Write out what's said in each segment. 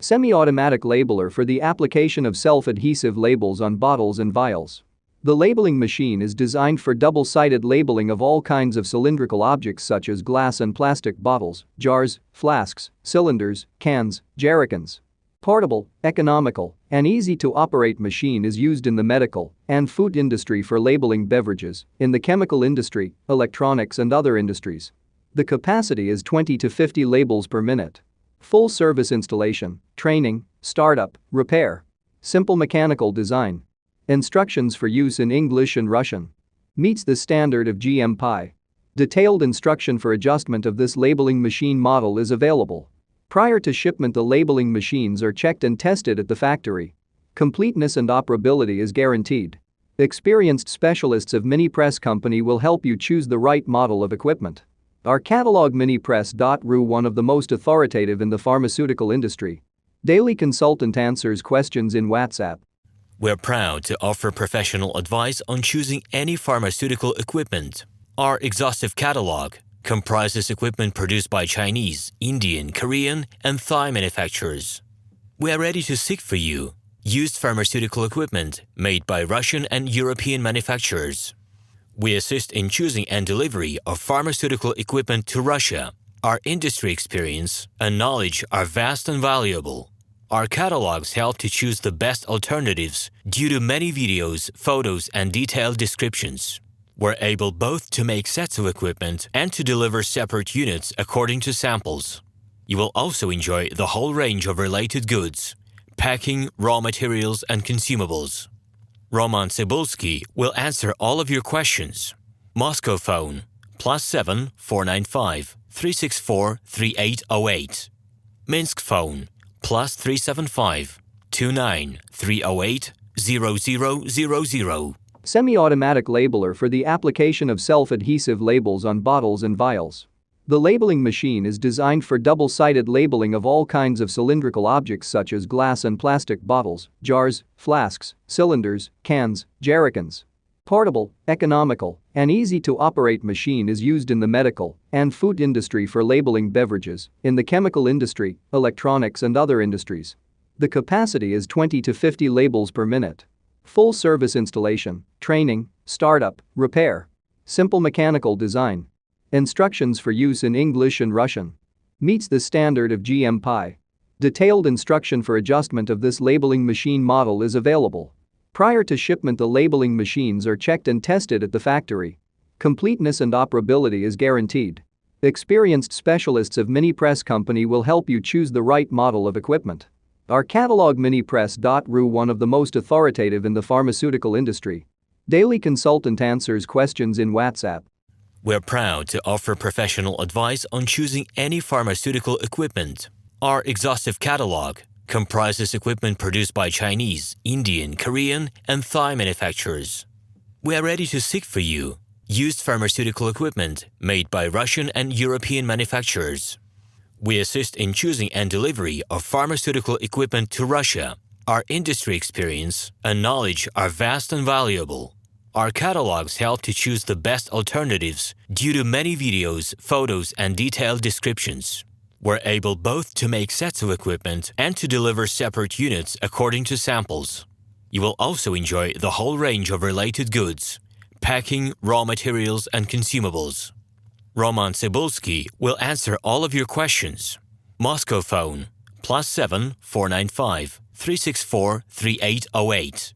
Semi-automatic labeler for the application of self-adhesive labels on bottles and vials. The labeling machine is designed for double-sided labeling of all kinds of cylindrical objects such as glass and plastic bottles, jars, flasks, cylinders, cans, jerrycans. Portable, economical, and easy-to-operate machine is used in the medical and food industry for labeling beverages, in the chemical industry, electronics and other industries. The capacity is 20 to 50 labels per minute. Full service installation, training, startup, repair. Simple mechanical design. Instructions for use in English and Russian. Meets the standard of GMP. Detailed instruction for adjustment of this labeling machine model is available. Prior to shipment, the labeling machines are checked and tested at the factory. Completeness and operability is guaranteed. Experienced specialists of Minipress company will help you choose the right model of equipment. Our catalog Minipress.ru, one of the most authoritative in the pharmaceutical industry. Daily consultant answers questions in WhatsApp. We're proud to offer professional advice on choosing any pharmaceutical equipment. Our exhaustive catalog comprises equipment produced by Chinese, Indian, Korean, and Thai manufacturers. We are ready to seek for you used pharmaceutical equipment made by Russian and European manufacturers. We assist in choosing and delivery of pharmaceutical equipment to Russia. Our industry experience and knowledge are vast and valuable. Our catalogs help to choose the best alternatives due to many videos, photos, and detailed descriptions. We're able both to make sets of equipment and to deliver separate units according to samples. You will also enjoy the whole range of related goods, packing, raw materials, and consumables. RomanTsibulsky will answer all of your questions. Moscow phone +7 495 364 3808. Minsk phone +375 29 308 0000. Semi-automatic labeler for the application of self-adhesive labels on bottles and vials. The labeling machine is designed for double-sided labeling of all kinds of cylindrical objects such as glass and plastic bottles, jars, flasks, cylinders, cans, jerrycans. Portable, economical, and easy-to-operate machine is used in the medical and food industry for labeling beverages, in the chemical industry, electronics and other industries. The capacity is 20 to 50 labels per minute. Full service installation, training, startup, repair. Simple mechanical design. Instructions for use in English and Russian. Meets the standard of GMP. Detailed instruction for adjustment of this labeling machine model is available. Prior to shipment, the labeling machines are checked and tested at the factory. Completeness and operability is guaranteed. Experienced specialists of Minipress company will help you choose the right model of equipment. Our catalog Minipress.ru, one of the most authoritative in the pharmaceutical industry. Daily consultant answers questions in WhatsApp. We're proud to offer professional advice on choosing any pharmaceutical equipment. Our exhaustive catalog comprises equipment produced by Chinese, Indian, Korean, and Thai manufacturers. We are ready to seek for you used pharmaceutical equipment made by Russian and European manufacturers. We assist in choosing and delivery of pharmaceutical equipment to Russia. Our industry experience and knowledge are vast and valuable. Our catalogs help to choose the best alternatives due to many videos, photos, and detailed descriptions. We're able both to make sets of equipment and to deliver separate units according to samples. You will also enjoy the whole range of related goods, packing, raw materials, and consumables. RomanTsibulsky will answer all of your questions. Moscow phone +7 495 364 3808.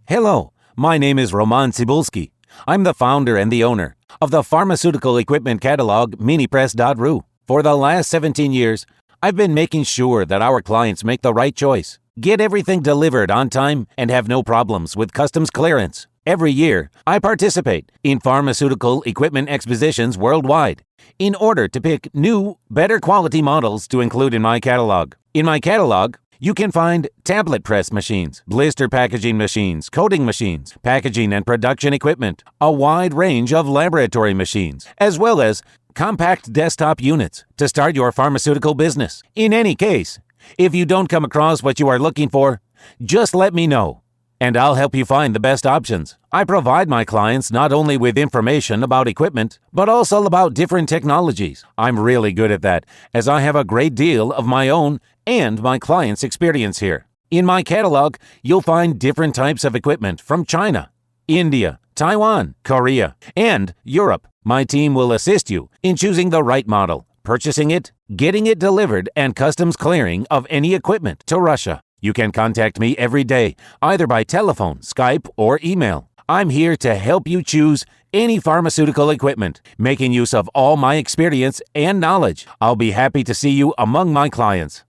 Hello, my name is RomanTsibulsky. I'm the founder and the owner of the pharmaceutical equipment catalog Minipress.ru. For the last 17 years, I've been making sure that our clients make the right choice, get everything delivered on time, and have no problems with customs clearance. Every year, I participate in pharmaceutical equipment expositions worldwide in order to pick new, better quality models to include in my catalog. In my catalog, you can find tablet press machines, blister packaging machines, coating machines, packaging and production equipment, a wide range of laboratory machines, as well as compact desktop units to start your pharmaceutical business. In any case, if you don't come across what you are looking for, just let me know, and I'll help you find the best options. I provide my clients not only with information about equipment, but also about different technologies. I'm really good at that, as I have a great deal of my own and my clients' experience here. In my catalog, you'll find different types of equipment from China, India, Taiwan, Korea, and Europe. My team will assist you in choosing the right model, purchasing it, getting it delivered, and customs clearing of any equipment to Russia. You can contact me every day, either by telephone, Skype, or email. I'm here to help you choose any pharmaceutical equipment, making use of all my experience and knowledge. I'll be happy to see you among my clients.